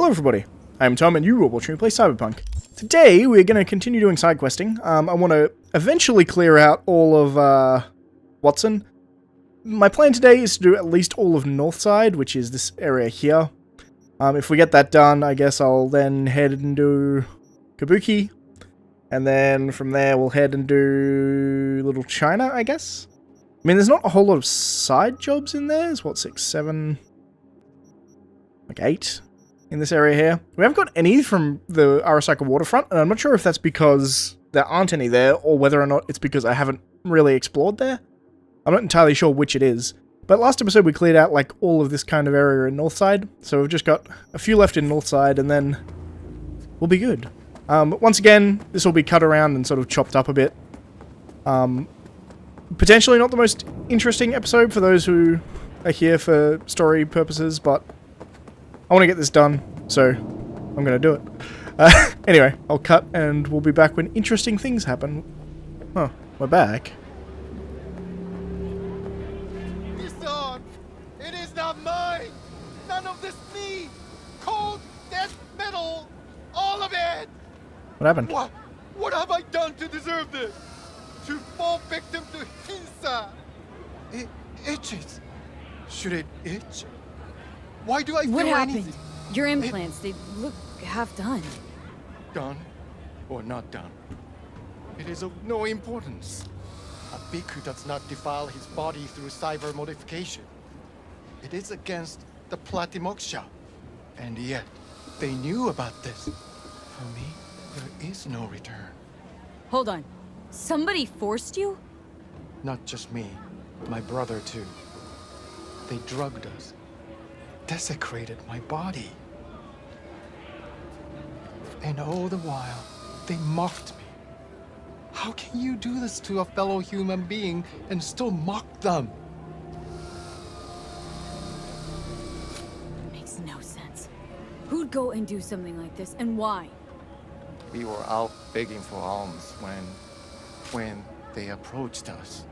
Hello everybody, I'm Tom and you are watching me play Cyberpunk. Today we're going to continue doing side questing. I want to eventually clear out all of Watson. My plan today is to do at least all of Northside, which is this area here. If we get that done, I guess I'll then head and do Kabuki. And then from there we'll head and do Little China, I guess. I mean, there's not a whole lot of side jobs in there. There's what, 6, 7, like 8 in this area here. We haven't got any from the Arasaka waterfront, and I'm not sure if that's because there aren't any there, or whether or not it's because I haven't really explored there. I'm not entirely sure which it is. But last episode we cleared out like all of this kind of area in Northside, so we've just got a few left in Northside, and then we'll be good. Once again, this will be cut around and sort of chopped up a bit. Potentially not the most interesting episode for those who are here for story purposes, but I want to get this done, so I'm going to do it. Anyway, I'll cut and we'll be back when interesting things happen. Oh, we're back. This arm, it is not mine! None of this me! Cold, dead metal, all of it! What happened? What have I done to deserve this? To fall victim to Hinsa! It itches. Should it itch? Why do I feel What happened? anything? Your implants, they look half done. Done or not done? It is of no importance. A bhikkhu does not defile his body through cyber modification. It is against the Platimoksha. And yet, they knew about this. For me, there is no return. Hold on. Somebody forced you? Not just me, my brother too. They drugged us. Desecrated my body. And all the while, they mocked me. How can you do this to a fellow human being and still mock them? Makes no sense. Who'd go and do something like this, and why? We were out begging for alms when they approached us.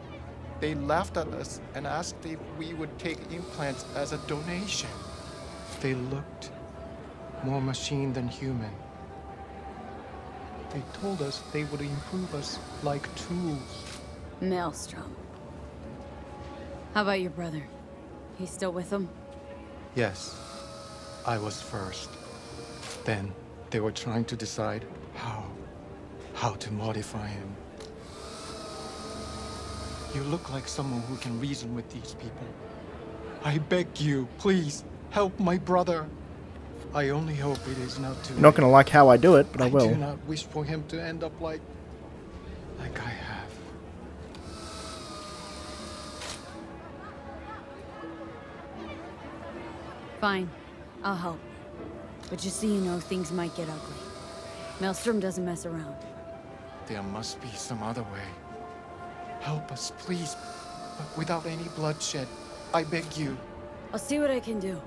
They laughed at us and asked if we would take implants as a donation. They looked more machine than human. They told us they would improve us like tools. Maelstrom. How about your brother? He's still with them? Yes, I was first. Then they were trying to decide how to modify him. You look like someone who can reason with these people. I beg you, please, help my brother. I only hope it is not too late. Not gonna like how I do it, but I I will. do not wish for him to end up like I have. Fine. I'll help. But just so you know, things might get ugly. Maelstrom doesn't mess around. There must be some other way. Help us, please, but without any bloodshed. I beg you. I'll see what I can do.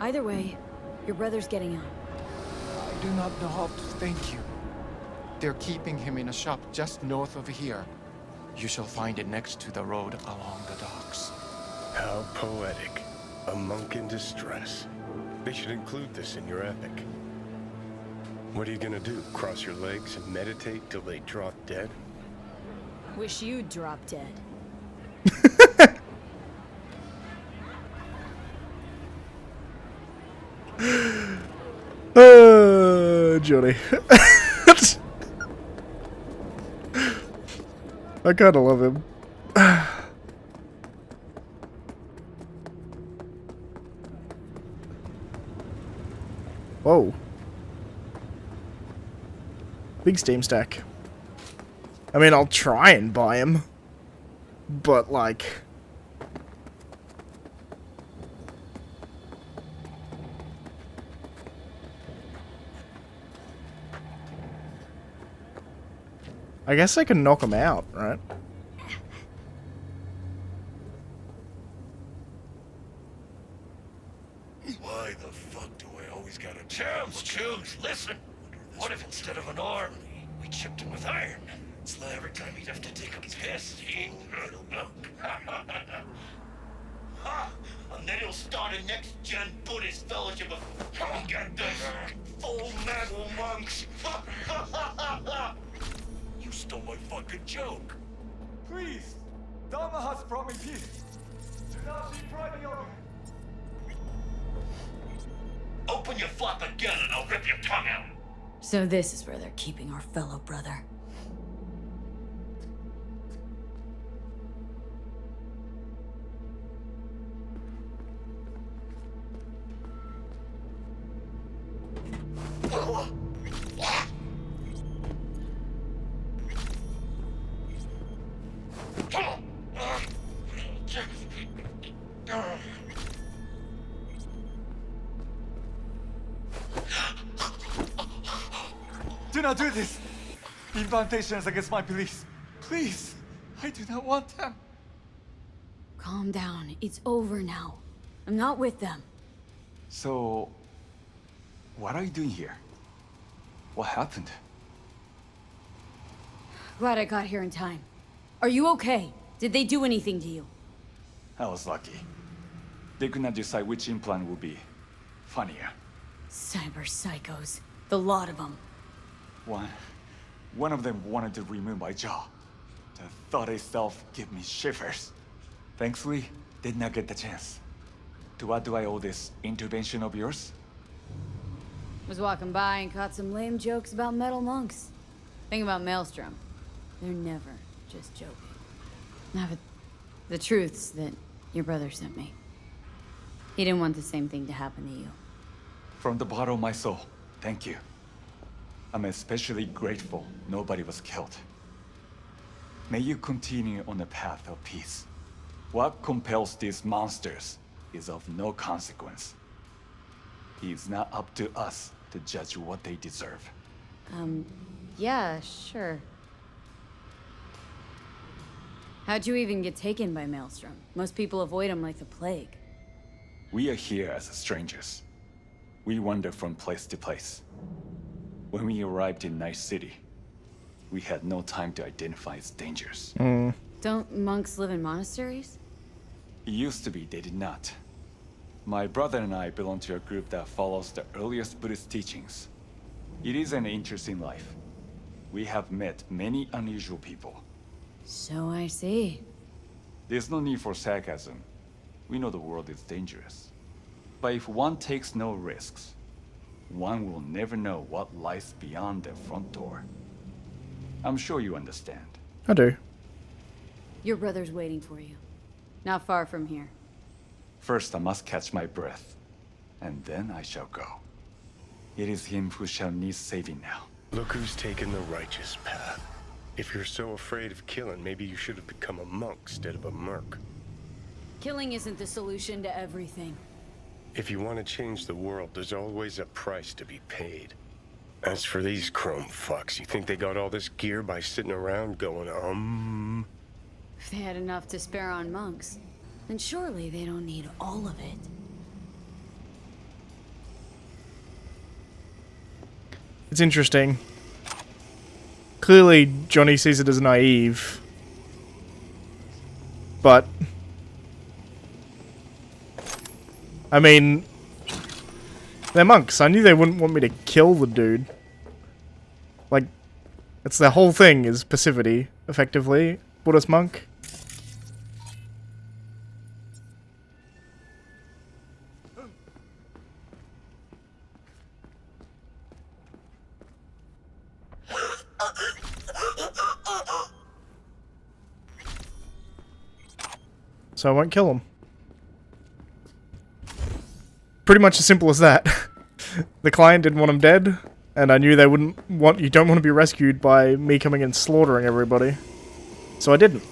Either way, your brother's getting out. I do not know how to thank you. They're keeping him in a shop just north of here. You shall find it next to the road along the docks. How poetic. A monk in distress. They should include this in your epic. What are you gonna do? Cross your legs and meditate till they drop dead? Wish you'd drop dead. Johnny. I kinda love him. Whoa. Big steam stack. I mean, I'll try and buy him. But, like... I guess I can knock him out, right? Why the fuck do I always gotta... Choose, listen! What if instead of an arm, we chipped him with iron? It's like every time he'd have to take a piss, he... And then he'll start a next-gen Buddhist fellowship of get this full metal monks. You stole my fucking joke. Please! Dharma has brought me peace. Do not deprive me of it. Open your flap again and I'll rip your tongue out. So this is where they're keeping our fellow brother. Do not do this! Incantations against my beliefs. Please! I do not want them. Calm down. It's over now. I'm not with them. So, what are you doing here? What happened? Glad I got here in time. Are you okay? Did they do anything to you? I was lucky. They could not decide which implant would be funnier. Cyber psychos. The lot of them. One of them wanted to remove my jaw. The thought itself gave me shivers. Thankfully, did not get the chance. To what do I owe this intervention of yours? Was walking by and caught some lame jokes about metal monks. Think about Maelstrom. They're never just joking. Now, but the truth's that your brother sent me. He didn't want the same thing to happen to you. From the bottom of my soul, thank you. I'm especially grateful nobody was killed. May you continue on the path of peace. What compels these monsters is of no consequence. It is not up to us to judge what they deserve. Yeah, sure. How'd you even get taken by Maelstrom? Most people avoid him like the plague. We are here as strangers. We wander from place to place. When we arrived in Night City, we had no time to identify its dangers. Don't monks live in monasteries? It used to be they did not. My brother and I belong to a group that follows the earliest Buddhist teachings. It is an interesting life. We have met many unusual people. So I see. There's no need for sarcasm. We know the world is dangerous. But if one takes no risks, one will never know what lies beyond their front door. I'm sure you understand. I do. Your brother's waiting for you. Not far from here. First, I must catch my breath, and then I shall go. It is him who shall need saving now. Look who's taken the righteous path. If you're so afraid of killing, maybe you should have become a monk instead of a merc. Killing isn't the solution to everything. If you want to change the world, there's always a price to be paid. As for these chrome fucks, you think they got all this gear by sitting around going, If they had enough to spare on monks, then surely they don't need all of it. It's interesting. Clearly, Johnny sees it as naive. But I mean, they're monks. I knew they wouldn't want me to kill the dude. Like, it's their whole thing is passivity, effectively. Buddhist monk. So I won't kill him. Pretty much as simple as that. The client didn't want him dead, and I knew they wouldn't want. You don't want to be rescued by me coming and slaughtering everybody. So I didn't.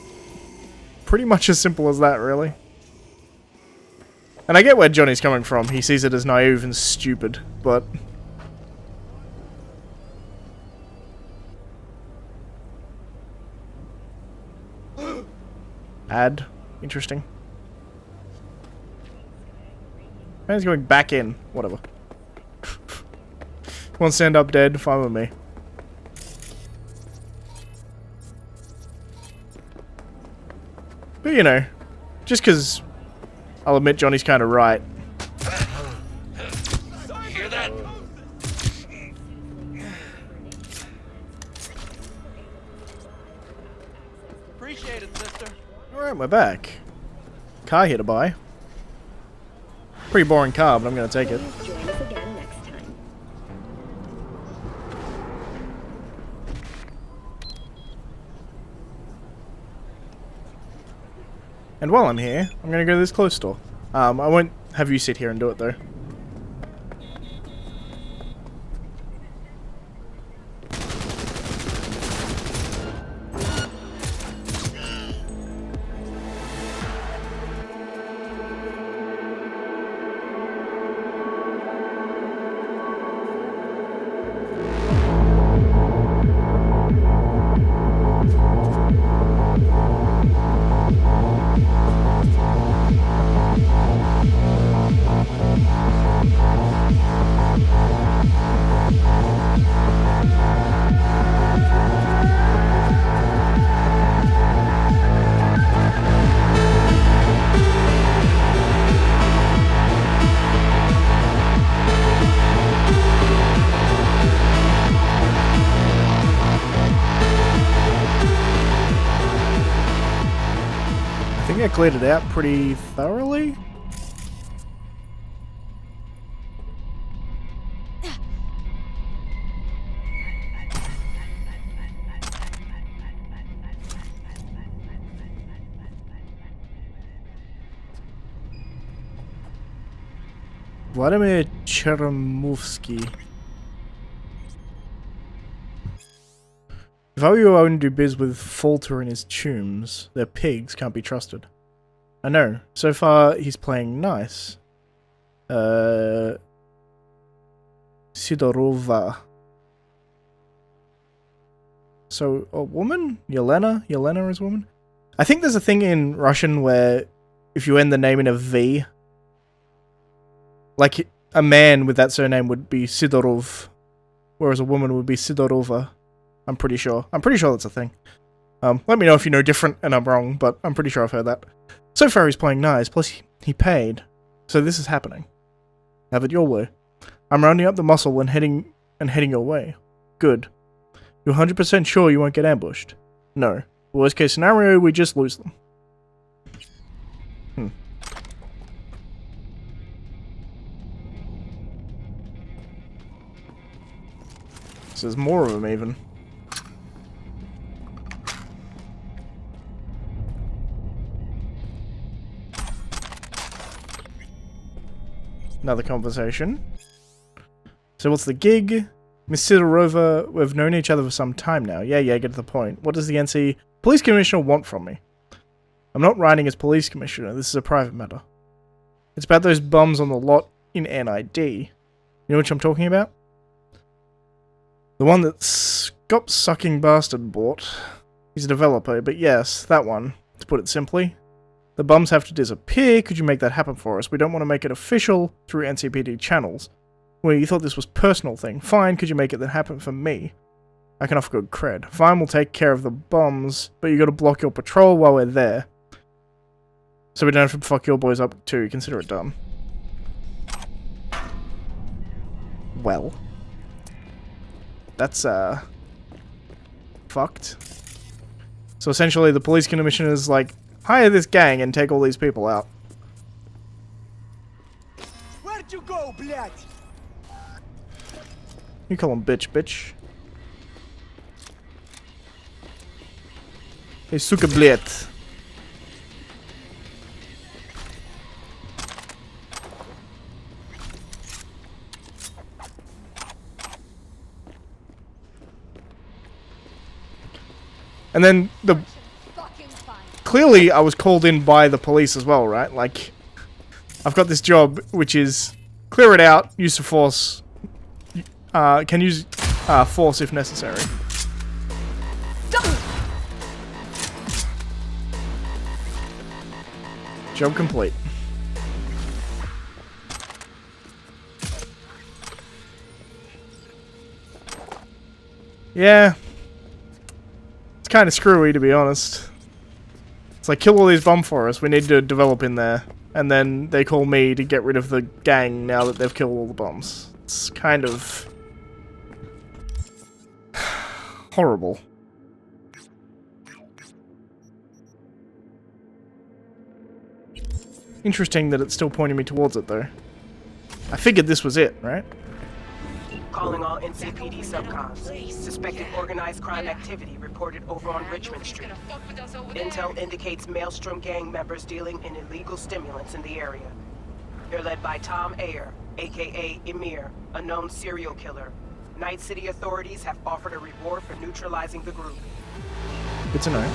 Pretty much as simple as that, really. And I get where Johnny's coming from. He sees it as naive and stupid, but add. Interesting. Man's going back in. Whatever. Won't stand up dead. Fine with me. But you know, just because I'll admit Johnny's kind of right. You hear that? Appreciate it, sister. Alright, we're back. Car here to buy. Pretty boring car, but I'm going to take it. Please join us again next time. And while I'm here, I'm going to go to this clothes store. I won't have you sit here and do it though. I think I cleared it out pretty thoroughly. Vladimir Cheremovsky. If I were you, I wouldn't do biz with Falter and his tombs. They're pigs, can't be trusted. I know. So far, he's playing nice. Sidorova. So, a woman? Yelena? Yelena is a woman? I think there's a thing in Russian where if you end the name in a V, like a man with that surname would be Sidorov, whereas a woman would be Sidorova. I'm pretty sure. I'm pretty sure that's a thing. Let me know if you know different and I'm wrong, but I'm pretty sure I've heard that. So far he's playing nice, plus he paid. So this is happening. Have it your way. I'm rounding up the muscle and heading your way. Good. You're 100% sure you won't get ambushed? No. Worst case scenario, we just lose them. So there's more of them even. Another conversation. So what's the gig? Miss Sidorova, we've known each other for some time now. Yeah, get to the point. What does the NC Police Commissioner want from me? I'm not writing as Police Commissioner. This is a private matter. It's about those bums on the lot in NID. You know what I'm talking about? The one that Scop-sucking bastard bought. He's a developer, but yes, that one. To put it simply. The bums have to disappear. Could you make that happen for us? We don't want to make it official through NCPD channels. Well, you thought this was a personal thing. Fine, could you make it that happen for me? I can offer good cred. Fine, we'll take care of the bums, but you gotta block your patrol while we're there. So we don't have to fuck your boys up too. Consider it done. Well. That's, fucked. So essentially the police commissioner is like, hire this gang and take all these people out. Where'd you go, блядь? You call him bitch. Hey, suka bled. And then the... Clearly, I was called in by the police as well, right? Like, I've got this job, which is clear it out, use of force, can use force if necessary. Job complete. Yeah. It's kind of screwy, to be honest. It's like, kill all these bum for us. We need to develop in there. and then they call me to get rid of the gang now that they've killed all the bombs. It's kind of horrible. Interesting that it's still pointing me towards it, though. I figured this was it, right? Calling all NCPD subcoms. Suspected organized crime activity reported over on Richmond Street. Intel indicates Maelstrom gang members dealing in illegal stimulants in the area. They're led by Tom Ayer, aka Emir, a known serial killer. Night City authorities have offered a reward for neutralizing the group. Good to know.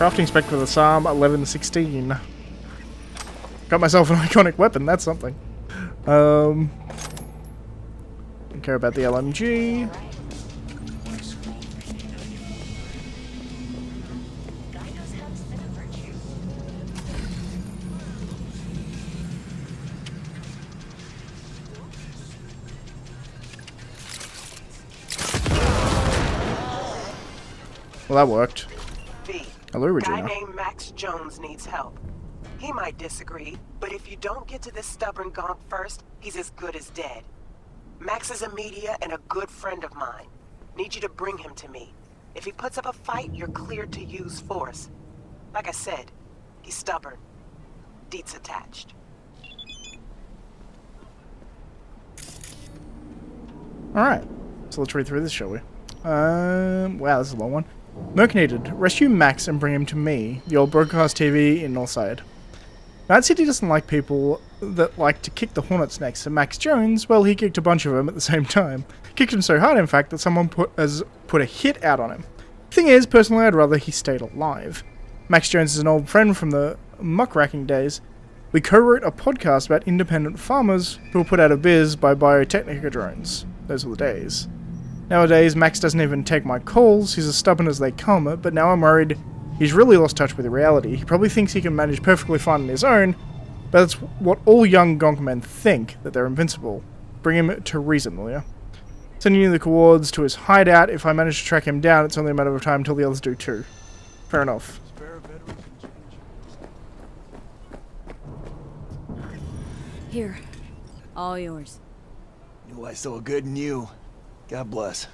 Crafting spec for the SAM 1116. Got myself an iconic weapon, that's something. Don't care about the LMG. Well, that worked. Hello, Regina. Guy named Max Jones needs help. He might disagree, but if you don't get to this stubborn gonk first, he's as good as dead. Max is a media and a good friend of mine. Need you to bring him to me. If he puts up a fight, you're cleared to use force. Like I said, he's stubborn. Deets attached. Alright, so let's read through this, shall we? Wow, this is a long one. Merc needed. Rescue Max and bring him to me, the old broadcast TV in Northside. Night City doesn't like people that like to kick the hornet's necks, and Max Jones, well, he kicked a bunch of them at the same time. Kicked him so hard, in fact, that someone put a hit out on him. Thing is, personally, I'd rather he stayed alive. Max Jones is an old friend from the muckraking days. We co-wrote a podcast about independent farmers who were put out of biz by biotechnica drones. Those were the days. Nowadays, Max doesn't even take my calls, he's as stubborn as they come, but now I'm worried he's really lost touch with reality. He probably thinks he can manage perfectly fine on his own, but that's what all young gonk men think, that they're invincible. Bring him to reason, will ya? Sending you the coords to his hideout. If I manage to track him down, it's only a matter of time until the others do too. Fair enough. Here. All yours. Knew I saw good in you. God bless.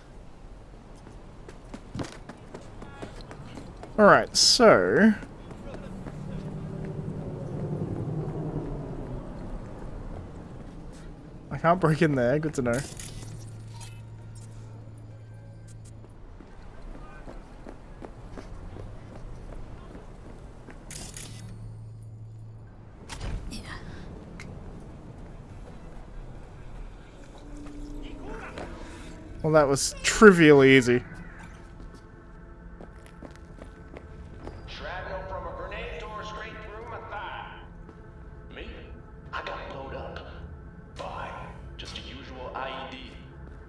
Alright, so... I can't break in there, good to know. Well, that was trivially easy. Shrapnel from a grenade tore straight through my thigh. Me? I got blowed up. By just a usual IED.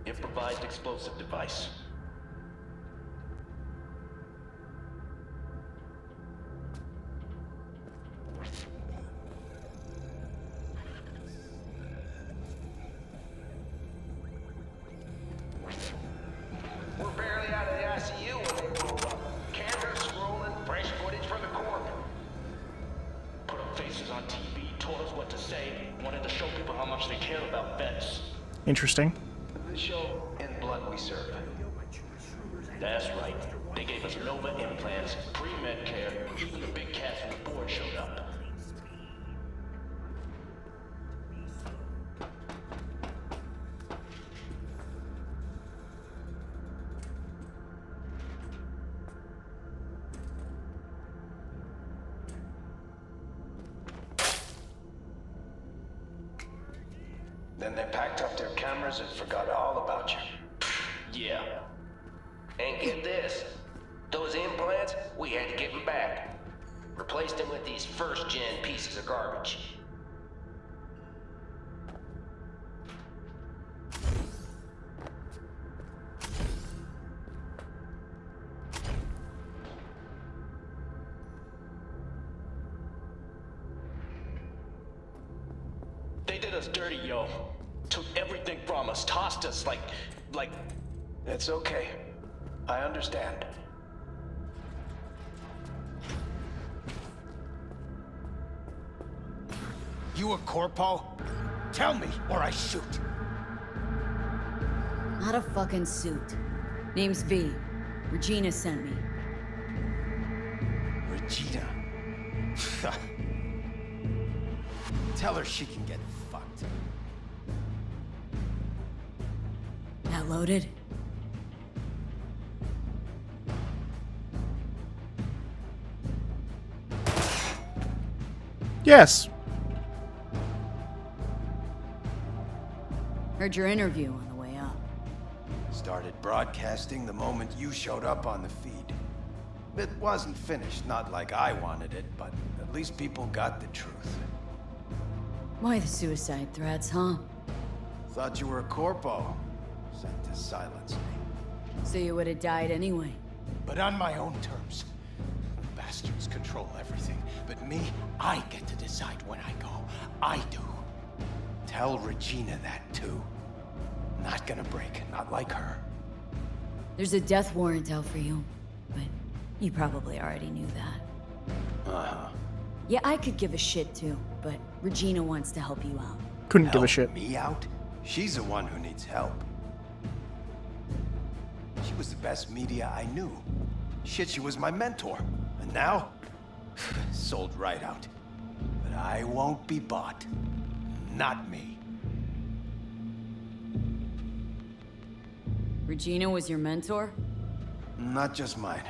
Improvised explosive device. We're barely out of the ICU when they blew up. Cameras scrolling, fresh footage from the corp. Put up faces on TV, told us what to say, wanted to show people how much they care about vets. Interesting. The show in blood we serve. That's right. They gave us Nova implants, pre-med care, even the big cats from the board showed up. then they packed up their cameras and forgot all about you. Yeah. And get this. Those implants, we had to give them back. Replaced them with these first-gen pieces of garbage. They did us dirty, yo. Took everything from us, tossed us like... It's okay. I understand. You a corpo? Tell me, or I shoot. Not a fucking suit. Name's V. Regina sent me. Regina. Tell her she can get fucked. That loaded? Yes. Heard your interview on the way up. Started broadcasting the moment you showed up on the feed. It wasn't finished, not like I wanted it, but at least people got the truth. Why the suicide threats, huh? Thought you were a corpo. Sent to silence me. So you would have died anyway. But on my own terms. The bastards control everything. But me, I get to decide when I go. I do. Tell Regina that too. Not gonna break, not like her. There's a death warrant out for you, but you probably already knew that. Uh-huh. Yeah, I could give a shit too, but Regina wants to help you out. Couldn't give a Help shit. me out? She's the one who needs help. She was the best media I knew. Shit, she was my mentor. And now? Sold right out. But I won't be bought. Not me. Regina was your mentor? Not just mine.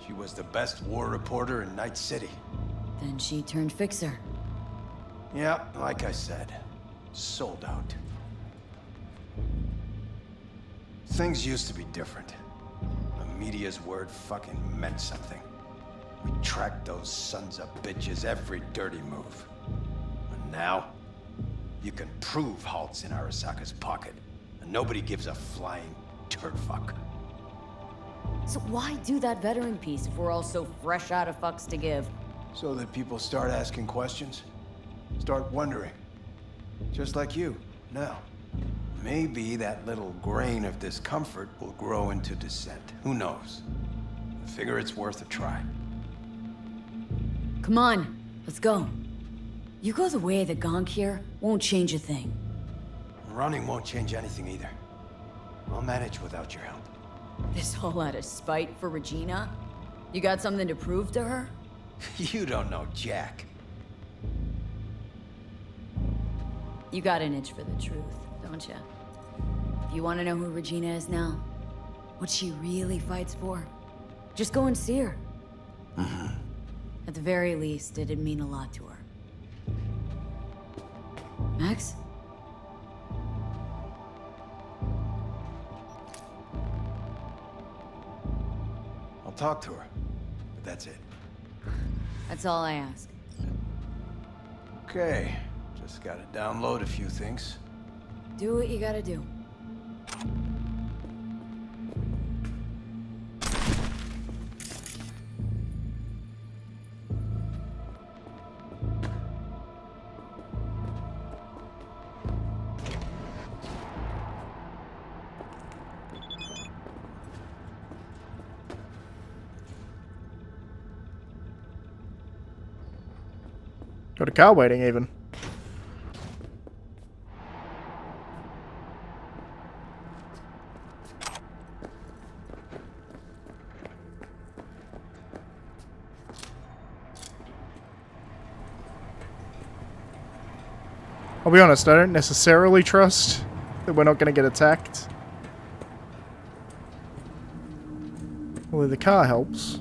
She was the best war reporter in Night City. Then she turned fixer. Yeah, like I said, sold out. Things used to be different. The media's word fucking meant something. We tracked those sons of bitches every dirty move. And now, you can prove Halt's in Arasaka's pocket, and nobody gives a flying turd fuck. So why do that veteran piece if we're all so fresh out of fucks to give? So that people start asking questions, start wondering. Just like you, now. Maybe that little grain of discomfort will grow into dissent. Who knows? I figure it's worth a try. Come on, let's go. You go the way of the gonk here, won't change a thing. Running won't change anything either. I'll manage without your help. This all out of spite for Regina? You got something to prove to her? You don't know Jack. You got an itch for the truth, don't you? If you want to know who Regina is now, what she really fights for, just go and see her. Mm-hmm. At the very least, it'd mean a lot to her. Max? I'll talk to her, but that's it. That's all I ask. Okay, just gotta download a few things. Do what you gotta do. Got a car waiting even. I'll be honest, I don't necessarily trust that we're not going to get attacked. Although the car helps.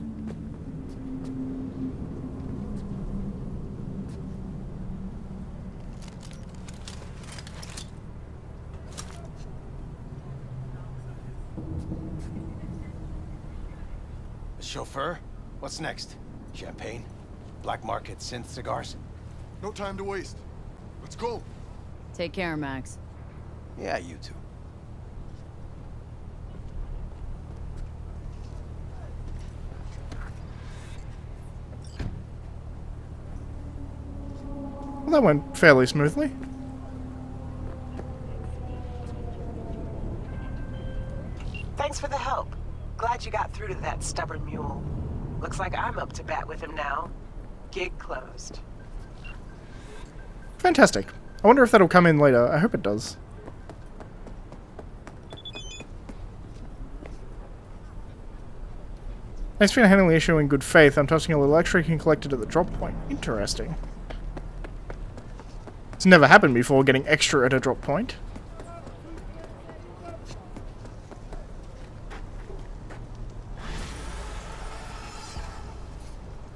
The chauffeur? What's next? Champagne? Black market synth cigars? No time to waste. Let's go. Take care, Max. Yeah, you too. Well, that went fairly smoothly. Thanks for the help. Glad you got through to that stubborn mule. Looks like I'm up to bat with him now. Gig closed. Fantastic. I wonder if that'll come in later. I hope it does. Thanks for handling the issue in good faith. I'm tossing a little extra you can collect it at the drop point. Interesting. It's never happened before, getting extra at a drop point.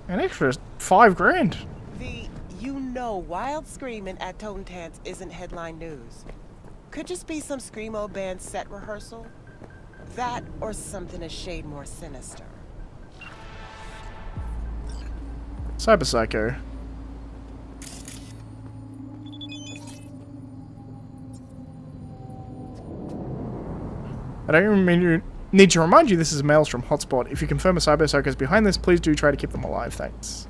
An extra 5 grand. Wild screaming at Tone Tants isn't headline news. Could just be some screamo band set rehearsal. That or something a shade more sinister. Cyber Psycho. I don't even need to remind you this is a Maelstrom hotspot. If you confirm a Cyber Psycho is behind this, please do try to keep them alive. Thanks.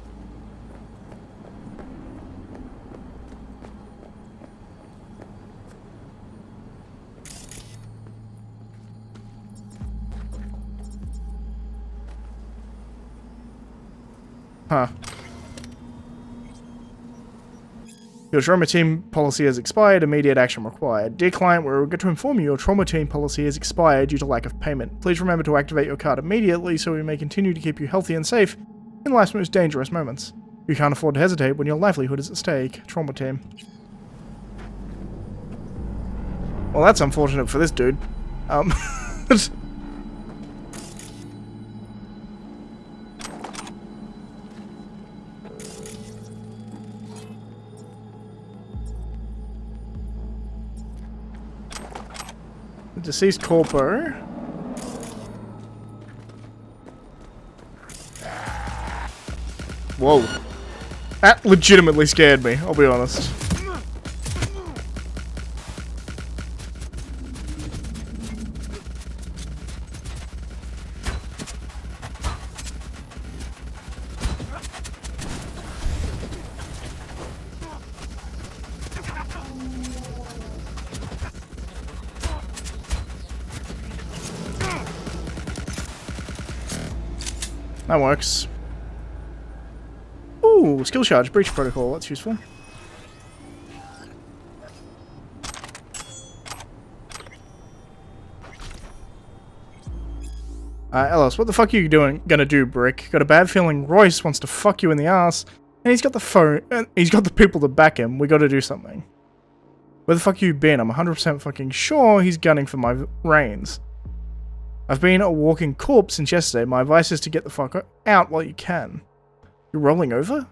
Huh. Your trauma team policy has expired. Immediate action required. Dear client, we regret to inform you your trauma team policy has expired due to lack of payment. Please remember to activate your card immediately so we may continue to keep you healthy and safe in life's most dangerous moments. You can't afford to hesitate when your livelihood is at stake. Trauma team. Well, that's unfortunate for this dude. Deceased corpo. Whoa. That legitimately scared me, I'll be honest. That works. Ooh, skill charge, breach protocol, that's useful. Ellis, what the fuck are you gonna do, Brick? Got a bad feeling Royce wants to fuck you in the ass, and he's got the phone, and he's got the people to back him. We gotta do something. Where the fuck you been? I'm 100% fucking sure he's gunning for my reins. I've been a walking corpse since yesterday. My advice is to get the fuck out while you can. You're rolling over?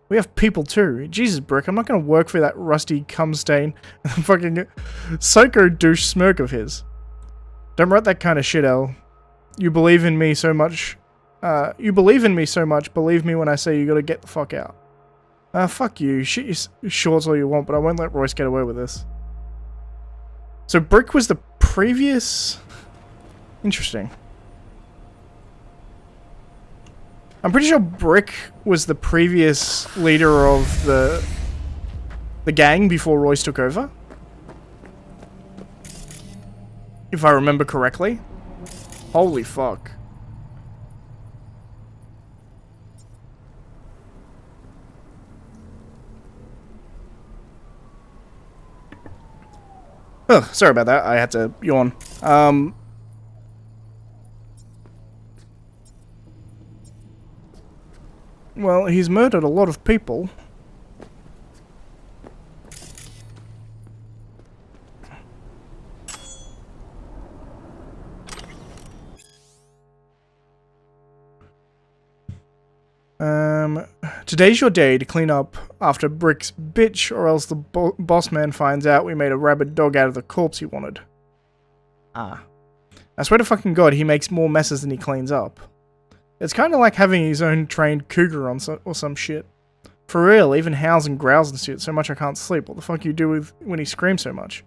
We have people too. Jesus, Brick, I'm not gonna work for that rusty cum stain and the fucking psycho douche smirk of his. Don't write that kind of shit, El. You believe in me so much. Believe me when I say you gotta get the fuck out. Fuck you. Shit your shorts all you want, but I won't let Royce get away with this. So Brick was the previous... Interesting. I'm pretty sure Brick was the previous leader of the gang before Royce took over. If I remember correctly. Holy fuck. Oh, sorry about that. I had to yawn. Well, he's murdered a lot of people. Today's your day to clean up after Brick's bitch, or else the boss man finds out we made a rabid dog out of the corpse he wanted. Ah. I swear to fucking God, he makes more messes than he cleans up. It's kind of like having his own trained cougar on or some shit. For real, even howls and growls and shit so much I can't sleep. What the fuck you do with when he screams so much?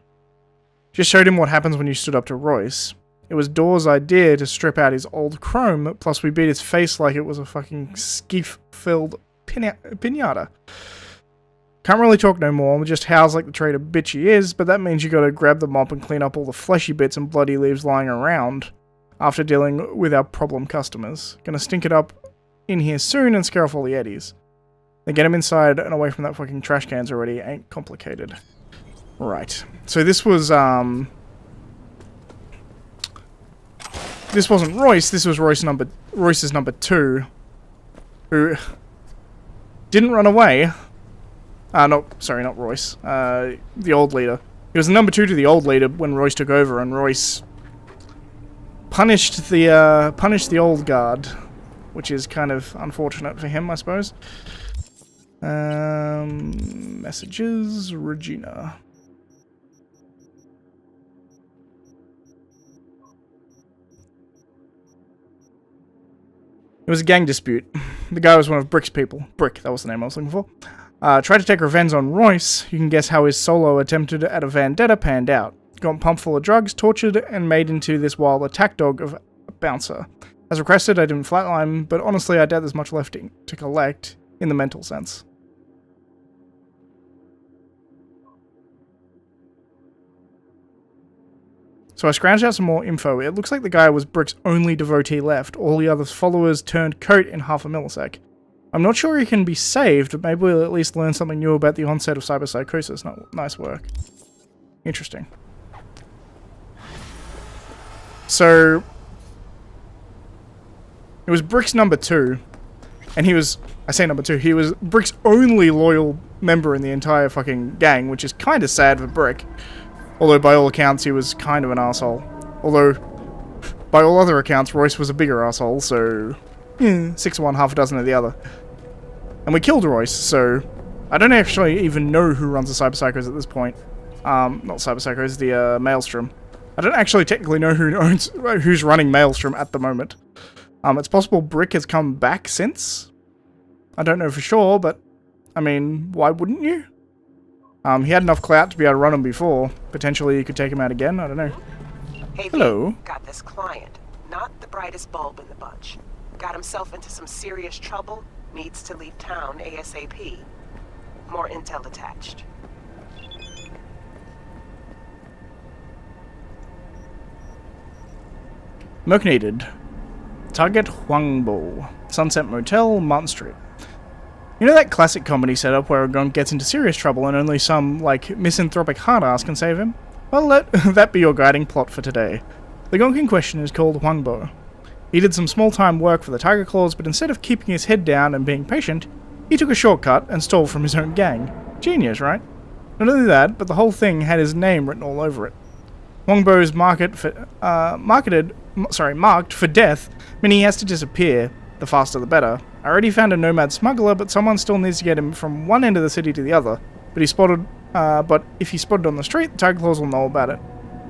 Just showed him what happens when you stood up to Royce. It was Dawes' idea to strip out his old chrome, plus we beat his face like it was a fucking skeef-filled pinata. Can't really talk no more, just howls like the traitor bitch he is, but that means you gotta grab the mop and clean up all the fleshy bits and bloody leaves lying around after dealing with our problem customers. Gonna stink it up in here soon and scare off all the eddies. Then get him inside and away from that fucking trash cans already. Ain't complicated. Right. So this was, this wasn't Royce, this was Royce's number 2, who didn't run away. Sorry, not Royce. The old leader. He was the number 2 to the old leader when Royce took over, and Royce punished the old guard, which is kind of unfortunate for him, I suppose. Messages, Regina. It was a gang dispute. The guy was one of Brick's people. Brick, that was the name I was looking for. Tried to take revenge on Royce. You can guess how his solo attempted at a vendetta panned out. Got pumped full of drugs, tortured, and made into this wild attack dog of a bouncer. As requested, I didn't flatline, but honestly, I doubt there's much left to collect in the mental sense. So I scrounged out some more info. It looks like the guy was Brick's only devotee left. All the other followers turned coat in half a millisec. I'm not sure he can be saved, but maybe we'll at least learn something new about the onset of cyberpsychosis. Nice work. Interesting. So it was Brick's number 2, and he was, I say number 2, he was Brick's only loyal member in the entire fucking gang, which is kind of sad for Brick. Although, by all accounts, he was kind of an asshole. Although, by all other accounts, Royce was a bigger asshole, so 6 of one, half a dozen of the other. And we killed Royce, so I don't actually even know who runs the Cyberpsychos at this point. Not Cyberpsychos, the Maelstrom. I don't actually technically know who's running Maelstrom at the moment. It's possible Brick has come back since. I don't know for sure, but I mean, why wouldn't you? He had enough clout to be able to run him before. Potentially you could take him out again, I don't know. Hey, hello. Got this client. Not the brightest bulb in the bunch. Got himself into some serious trouble. Needs to leave town ASAP. More intel attached. Merc needed. Target Huangbo. Sunset Motel, Martin Street. You know that classic comedy setup where a gonk gets into serious trouble and only some, like, misanthropic hard-ass can save him? Well, let that be your guiding plot for today. The gonk in question is called Huangbo. He did some small-time work for the Tiger Claws, but instead of keeping his head down and being patient, he took a shortcut and stole from his own gang. Genius, right? Not only that, but the whole thing had his name written all over it. Huangbo is marked for death, meaning he has to disappear. The faster the better. I already found a nomad smuggler, but someone still needs to get him from one end of the city to the other. But if he's spotted on the street, the Tiger Claws will know about it.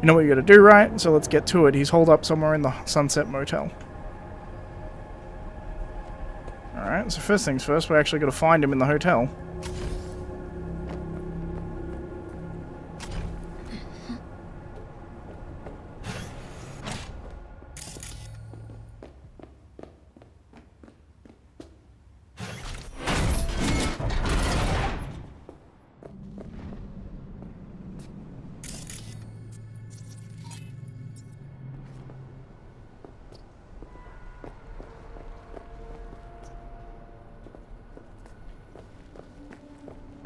You know what you gotta do, right? So let's get to it. He's holed up somewhere in the Sunset Motel. Alright, so first things first, we actually gotta find him in the hotel.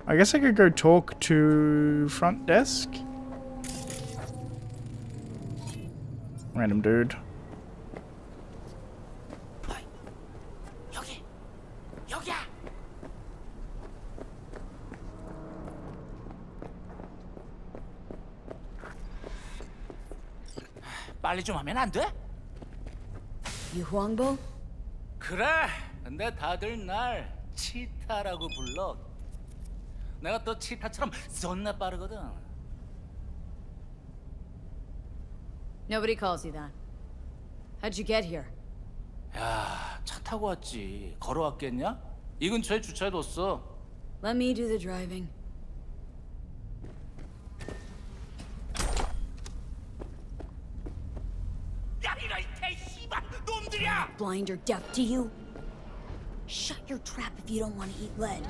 I guess I could go talk to front desk. Random dude. 빨리 좀 하면 안 돼? You Huangbo? 그래. 근데 다들 날 치타라고 불러. 내가 또 치타처럼 존나 빠르거든. Nobody calls you that. How'd you get here? 야, 차 타고 왔지. 걸어왔겠냐? 이 근처에 주차해뒀어. Let me do the driving. 야, 이런 개씨발 놈들이야! Blind or deaf to you? Shut your trap if you don't want to eat lead.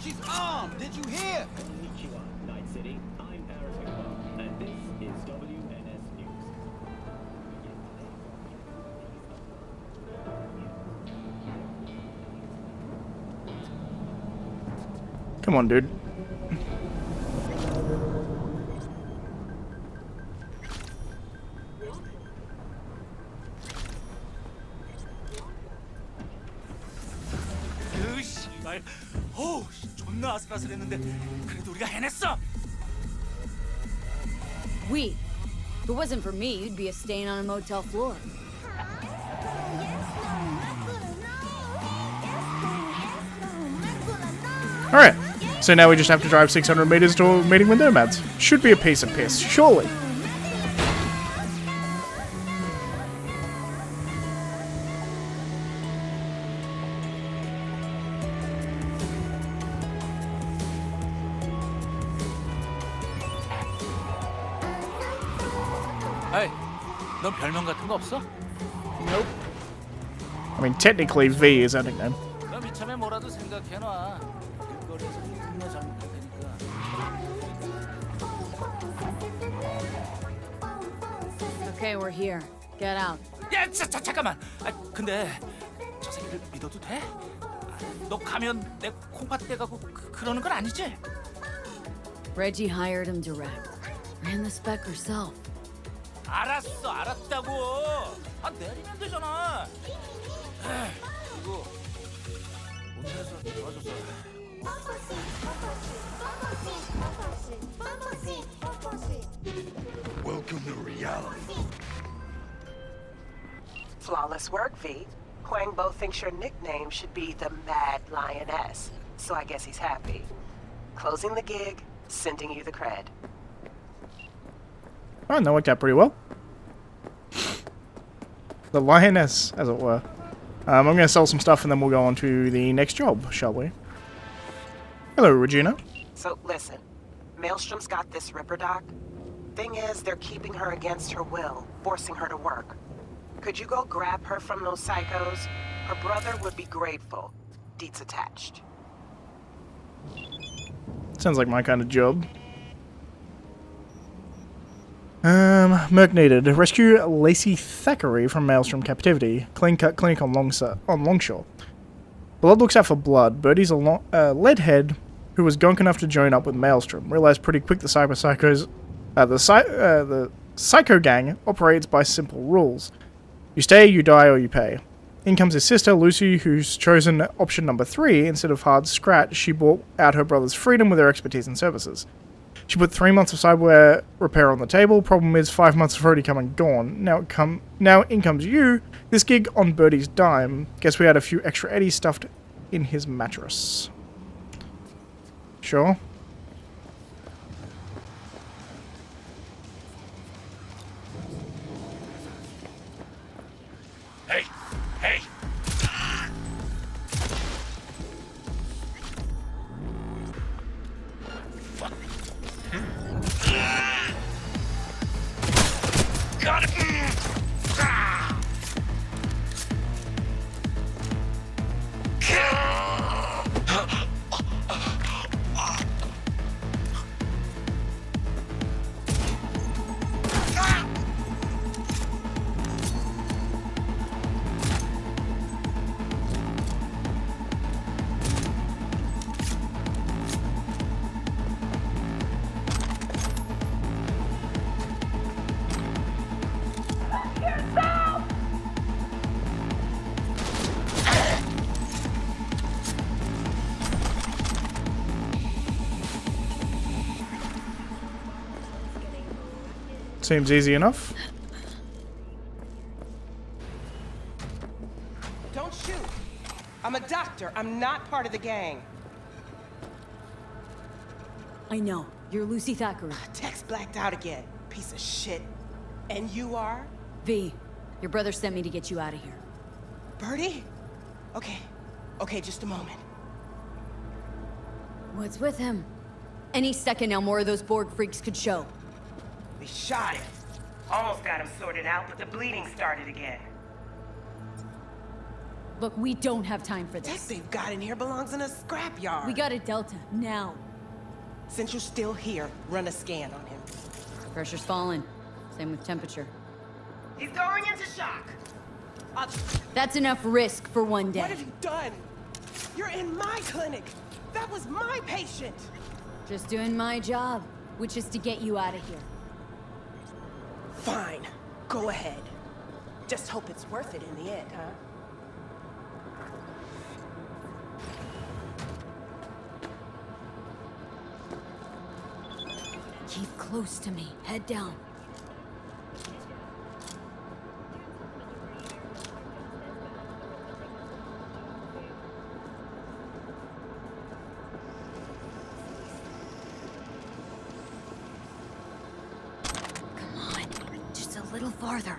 She's armed! Did you hear? Konnichiwa, Night City. I'm Arabic, and this is WNS News. Come on, dude. 으, 씨발. 어우, 존나 아슬아슬했는데 그래도 우리가 해냈어. We. If it wasn't for me, you'd be a stain on a motel floor. Alright, so now we just have to drive 600 meters to a meeting with nomads. Should be a piece of piss, surely. 에이, 넌 별명 같은 거 없어? Nope. I mean, technically V is our nickname. 그럼 이참에 뭐라도 생각해놔. 길거리에서 존나 잘못할 테니까. Okay, we're here. Get out. 야, 잠깐만. 아, 근데 저 새끼들 믿어도 돼? 아, 너 가면 내 콩팥 떼가고 그러는 건 아니지? Reggie hired him direct. Ran the spec herself. 알았어, 알았다고. 아, 내리면 되잖아. 그리고 모텔에서 도와줬어. Welcome to reality. Flawless work, V. Huang Bo thinks your nickname should be the Mad Lioness, so I guess he's happy. Closing the gig, sending you the cred. Oh, that worked out pretty well. The lioness, as it were. I'm going to sell some stuff and then we'll go on to the next job, shall we? Hello, Regina. So listen, Maelstrom's got this Ripper doc. Thing is, they're keeping her against her will, forcing her to work. Could you go grab her from those psychos? Her brother would be grateful. Deets attached. Sounds like my kind of job. Merc needed. Rescue Lacey Thackeray from Maelstrom captivity. Clean cut clinic on Longshore. Blood looks out for blood. Birdie's a leadhead who was gonk enough to join up with Maelstrom. Realized pretty quick the the Psycho Gang operates by simple rules. You stay, you die, or you pay. In comes his sister, Lucy, who's chosen option number 3. Instead of hard scratch, she bought out her brother's freedom with her expertise and services. She put 3 months of cyberware repair on the table. Problem is, 5 months have already come and gone. Now in comes you. This gig on Birdie's dime. Guess we had a few extra eddies stuffed in his mattress. Sure. Hey, hey. Fuck. Got it. Seems easy enough. Don't shoot. I'm a doctor. I'm not part of the gang. I know. You're Lucy Thackeray. Text blacked out again. Piece of shit. And you are? V, your brother sent me to get you out of here. Birdie? Okay. Okay, just a moment. What's with him? Any second now, more of those Borg freaks could show. We shot him. Almost got him sorted out, but the bleeding started again. Look, we don't have time for Tech this. they've got in here belongs in a scrapyard. We got a Delta, now. Since you're still here, run a scan on him. Pressure's falling. Same with temperature. He's going into shock. That's enough risk for one day. What have you done? You're in my clinic. That was my patient. Just doing my job, which is to get you out of here. Fine. Go ahead. Just hope it's worth it in the end, huh? Keep close to me. Head down. Come on. Just a little farther.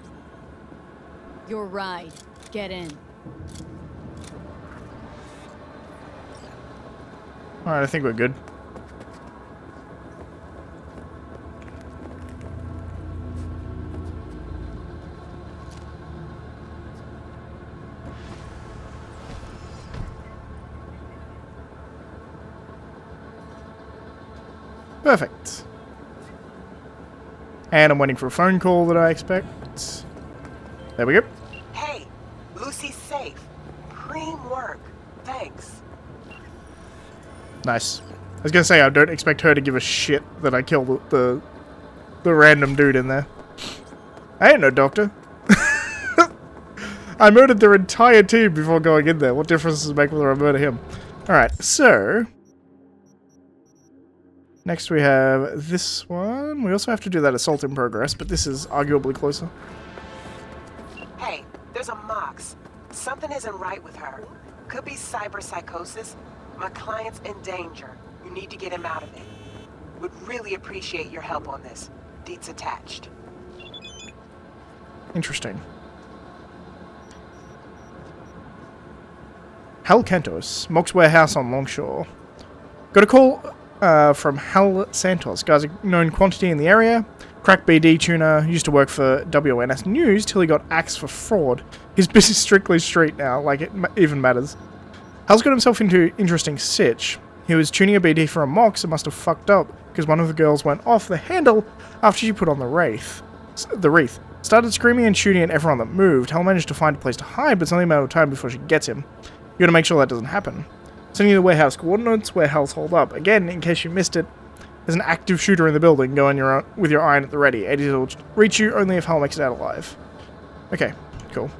Your ride. Get in. Alright, I think we're good. Perfect. And I'm waiting for a phone call that I expect. There we go. Hey, Lucy's safe. Cream work. Thanks. Nice. I was gonna say, I don't expect her to give a shit that I killed the random dude in there. I ain't no doctor. I murdered their entire team before going in there. What difference does it make whether I murder him? Alright, so... next we have this one. We also have to do that assault in progress, but this is arguably closer. Hey, there's a Mox. Something isn't right with her. Could be cyberpsychosis. My client's in danger. You need to get him out of it. Would really appreciate your help on this. Deets attached. Interesting. Hal Cantos, Mox Warehouse on Longshore. Got a call from Hal Santos. Guy's a known quantity in the area. Crack BD tuner, used to work for WNS News till he got axed for fraud. He's busy strictly street now, like it even matters. Hal's got himself into interesting sitch. He was tuning a BD for a Mox and must have fucked up, because one of the girls went off the handle after she put on the wreath. Started screaming and shooting at everyone that moved. Hal managed to find a place to hide, but it's only a matter of time before she gets him. You gotta make sure that doesn't happen. Sending you the warehouse coordinates where Hal's holed up. Again, in case you missed it, there's an active shooter in the building. Go on with your iron at the ready. 80 will reach you only if Hal makes it out alive. Okay, cool.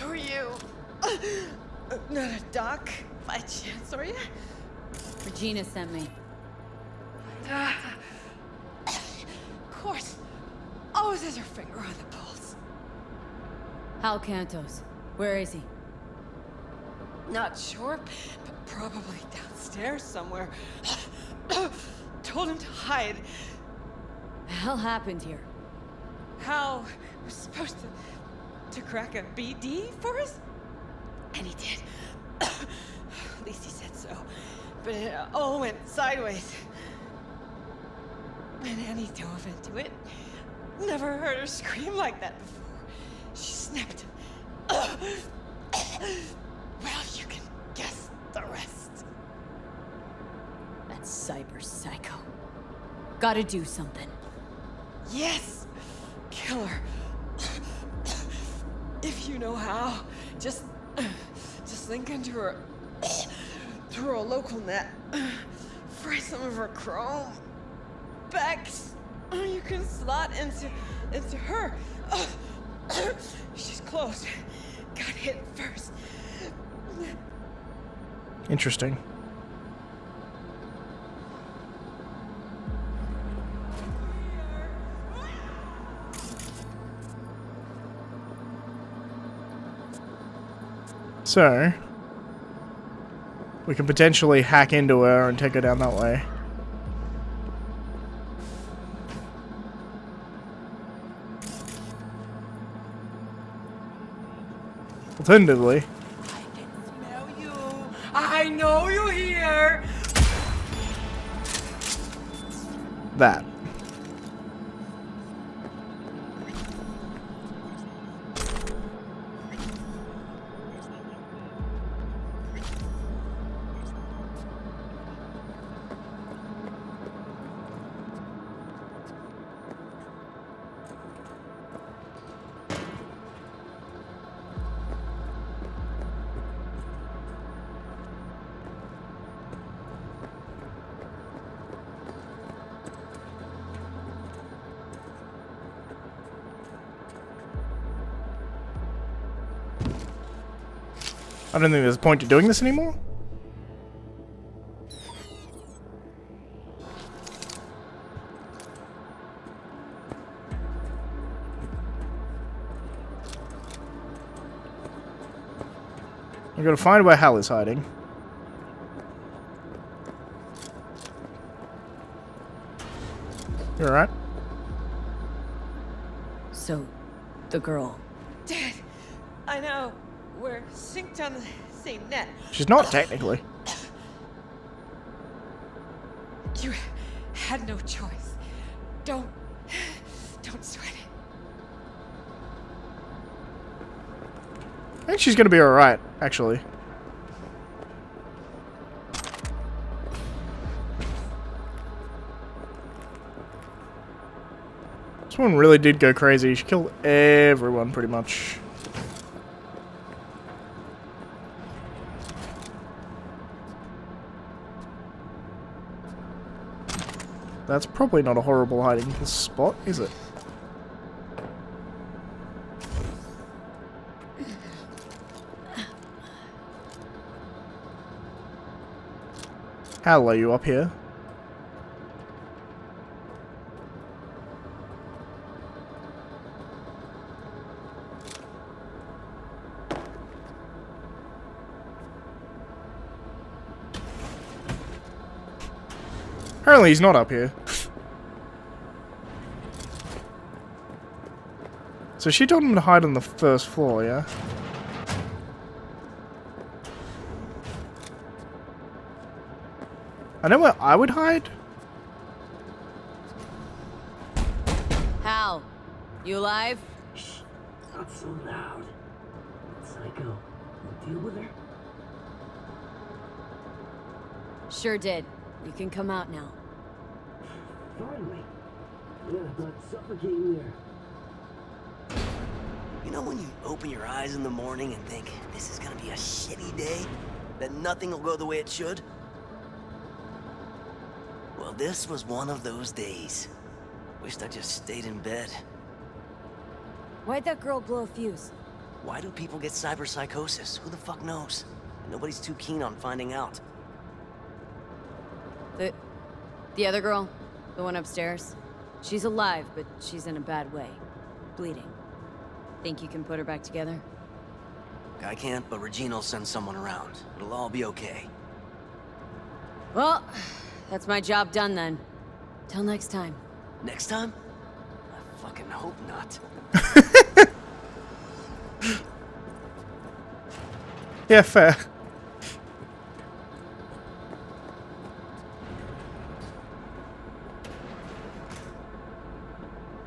Who are you? Not a doc, by chance, are you? Regina sent me. Of course. Always has her finger on the pulse. Hal Cantos. Where is he? Not sure, but probably downstairs somewhere. Told him to hide. The hell happened here? Hal was supposed to crack a BD for us? And he did. At least he said so. But it all went sideways. And Annie dove into it. Never heard her scream like that before. She snapped. Well, you can guess the rest. That cyber psycho. Gotta do something. Yes! Kill her. If you know how, just link into her through a local net. Fry some of her chrome. Bex, you can slot into It's her. Oh. She's close. Got hit first. Interesting. So, we can potentially hack into her and take her down that way. Alternatively, Smell you. I know you're here. that. I don't think there's a point to doing this anymore. I've got to find where Hal is hiding. You alright? So, the girl. Dad, I know. We're synced on the same net. She's not technically. You had no choice. Don't sweat it. I think she's gonna be alright, actually. This one really did go crazy. She killed everyone, pretty much. That's probably not a horrible hiding spot, is it? How are you up here? Apparently he's not up here. So she told him to hide on the first floor, yeah? I know where I would hide. Hal, you alive? Shh, not so loud. Psycho, you deal with her? Sure did. You can come out now. Finally. Yeah, but suffocating there. You know when you open your eyes in the morning and think, this is gonna be a shitty day? That nothing will go the way it should? Well, this was one of those days. Wished I just stayed in bed. Why'd that girl blow a fuse? Why do people get cyberpsychosis? Who the fuck knows? Nobody's too keen on finding out. The other girl? The one upstairs? She's alive, but she's in a bad way. Bleeding. Think you can put her back together? I can't, but Regina'll send someone around. It'll all be okay. Well, that's my job done then. Till next time. Next time? I fucking hope not. Yeah, fair.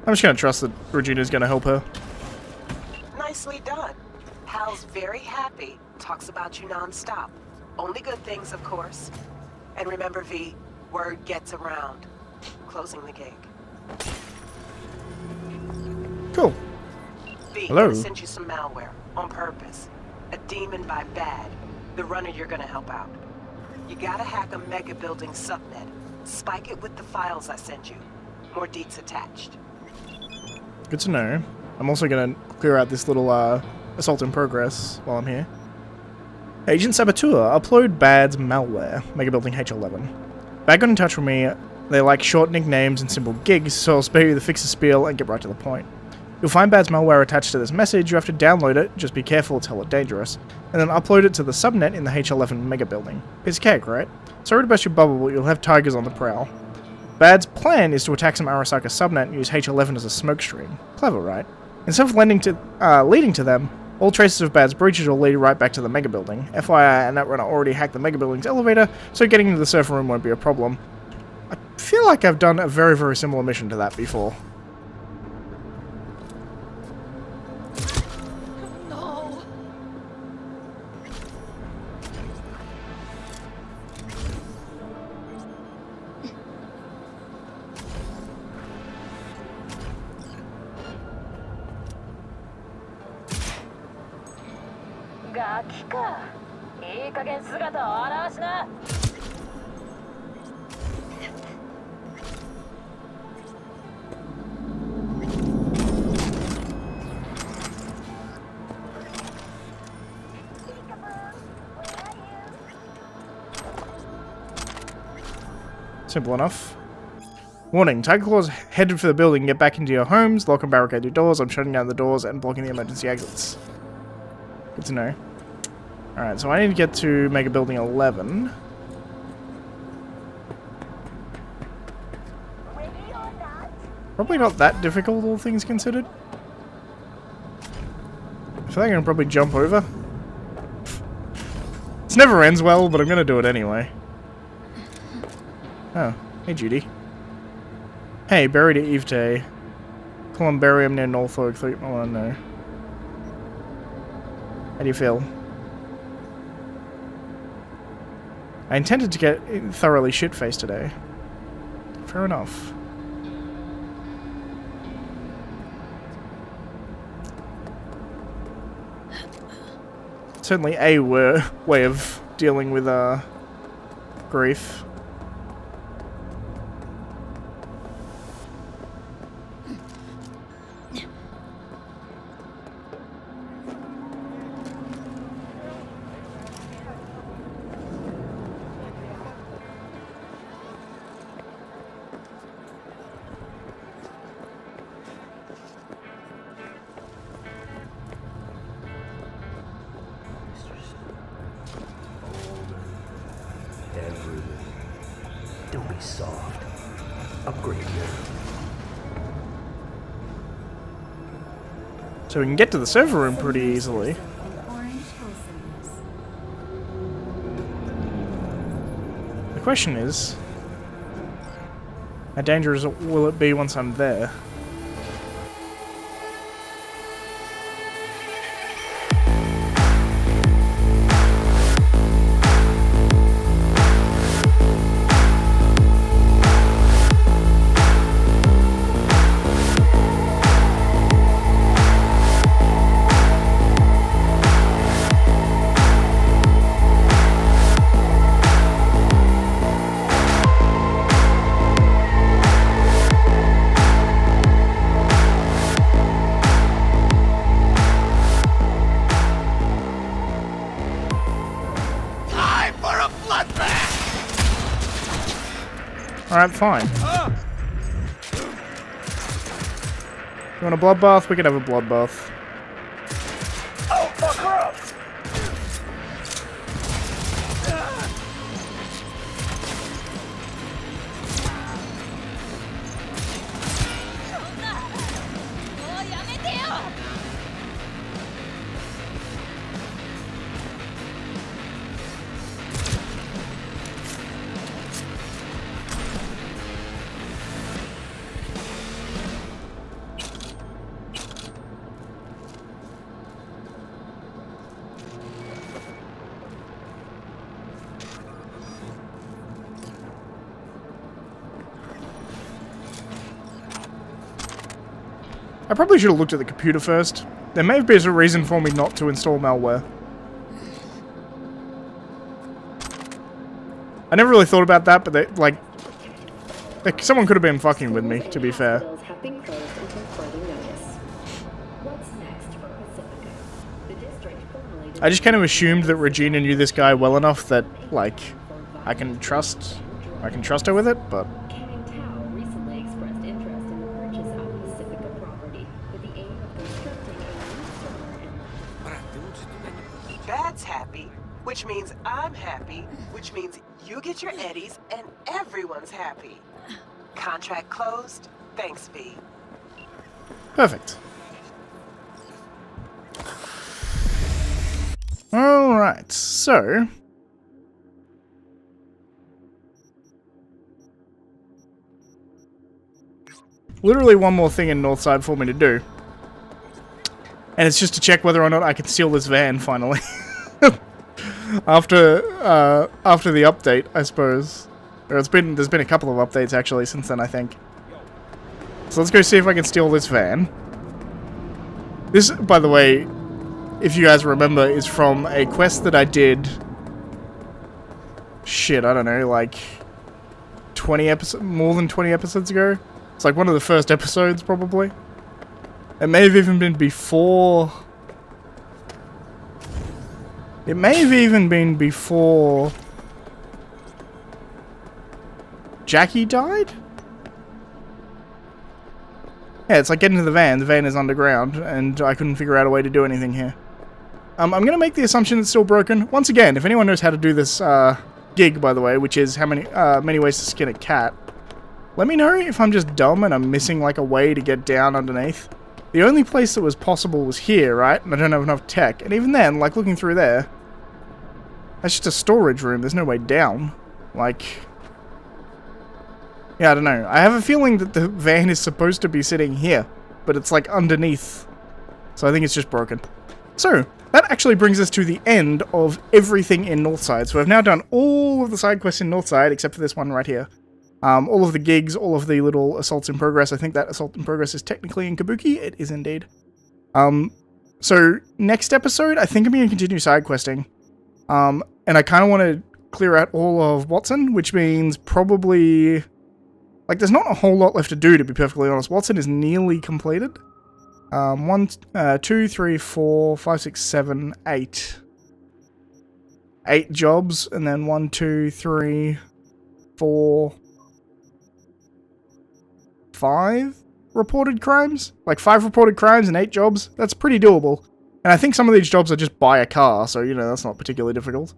I'm just gonna trust that Regina's gonna help her. Nicely done. Hal's very happy. Talks about you non-stop. Only good things, of course. And remember, V, word gets around. Closing the gig. Cool. V, Hello. gonna send you some malware. On purpose. A demon by bad. The runner you're gonna help out. You gotta hack a mega building subnet. Spike it with the files I send you. More deets attached. Good to know. I'm also going to clear out this little assault in progress while I'm here. Agent Saboteur, upload Bad's malware, Mega Building H11. Bad got in touch with me. They like short nicknames and simple gigs, so I'll spare you the fixer spiel and get right to the point. You'll find Bad's malware attached to this message. You have to download it, just be careful, it's hella dangerous, and then upload it to the subnet in the H11 Mega Building. It's cake, right? Sorry to burst your bubble, but you'll have tigers on the prowl. Bad's plan is to attack some Arasaka subnet and use H11 as a smokescreen. Clever, right? Instead of leading to them, all traces of Bad's breaches will lead right back to the Mega Building. FYI, a netrunner already hacked the Mega Building's elevator, so getting into the server room won't be a problem. I feel like I've done a very, very similar mission to that before. No. Simple enough. Warning, Tiger Claws headed for the building. Get back into your homes, lock and barricade your doors. I'm shutting down the doors and blocking the emergency exits. Good to know. Alright, so I need to get to Mega Building 11. Probably not that difficult, all things considered. I feel like I can probably jump over. This never ends well, but I'm gonna do it anyway. Oh, hey Judy. Hey, buried at Evete. Columbarium near Norfolk. Oh no. How do you feel? I intended to get thoroughly shit-faced today. Fair enough. Certainly a way of dealing with grief. Don't be soft. Upgrade now. So we can get to the server room pretty easily. The question is, how dangerous will it be once I'm there? Alright, fine. You want a bloodbath? We can have a bloodbath. Oh, fuck her up! I probably should have looked at the computer first. There may have been a reason for me not to install malware. I never really thought about that, but they, like someone could have been fucking with me, to be fair. Hospitals have been closed until further notice. I just kind of assumed that Regina knew this guy well enough that, like, I can trust her with it, but... recently expressed interest in the purchase of Pacifica property with the aim of constructing a new server. That's happy, which means I'm happy, which means you get your eddies and everyone's happy. Contract closed. Thanks, V. Perfect. Alright, so... literally one more thing in Northside for me to do. And it's just to check whether or not I can steal this van, finally. After the update, I suppose. Or there's been a couple of updates, actually, since then, I think. So let's go see if I can steal this van. This, by the way, if you guys remember, is from a quest that I did... shit, I don't know, like... 20 episodes, more than 20 episodes ago? It's like one of the first episodes, probably. It may have even been before... it may have even been before... Jackie died? Yeah, it's like getting to the van. The van is underground, and I couldn't figure out a way to do anything here. I'm going to make the assumption it's still broken. Once again, if anyone knows how to do this gig, by the way, which is how many ways to skin a cat, let me know if I'm just dumb and I'm missing like a way to get down underneath. The only place that was possible was here, right? And I don't have enough tech. And even then, like looking through there, that's just a storage room. There's no way down. Like... yeah, I don't know. I have a feeling that the van is supposed to be sitting here, but it's like underneath. So I think it's just broken. So, that actually brings us to the end of everything in Northside. So I've now done all of the side quests in Northside, except for this one right here. All of the gigs, all of the little assaults in progress. I think that assault in progress is technically in Kabuki. It is indeed. So, next episode, I think I'm going to continue side questing. And I kind of want to clear out all of Watson, which means probably... like, there's not a whole lot left to do, to be perfectly honest. Watson is nearly completed. 1, 2, 3, 4, 5, 6, 7, 8. 8 jobs, and then 1, 2, 3, 4, 5 reported crimes? Like 5 reported crimes and 8 jobs? That's pretty doable. And I think some of these jobs are just buy a car, so, you know, that's not particularly difficult.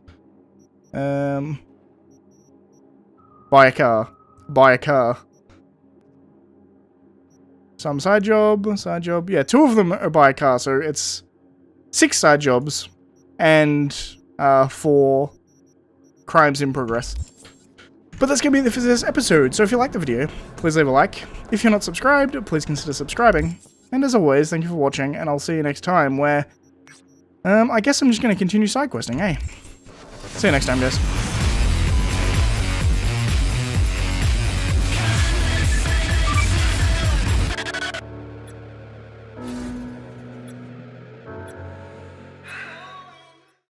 Buy a car. Buy a car. Some side job. Yeah, 2 of them are buy a car, so it's 6 side jobs and 4 crimes in progress. But that's going to be it for this episode, so if you liked the video, please leave a like. If you're not subscribed, please consider subscribing. And as always, thank you for watching, and I'll see you next time, where... I guess I'm just going to continue side questing, eh? See you next time, guys.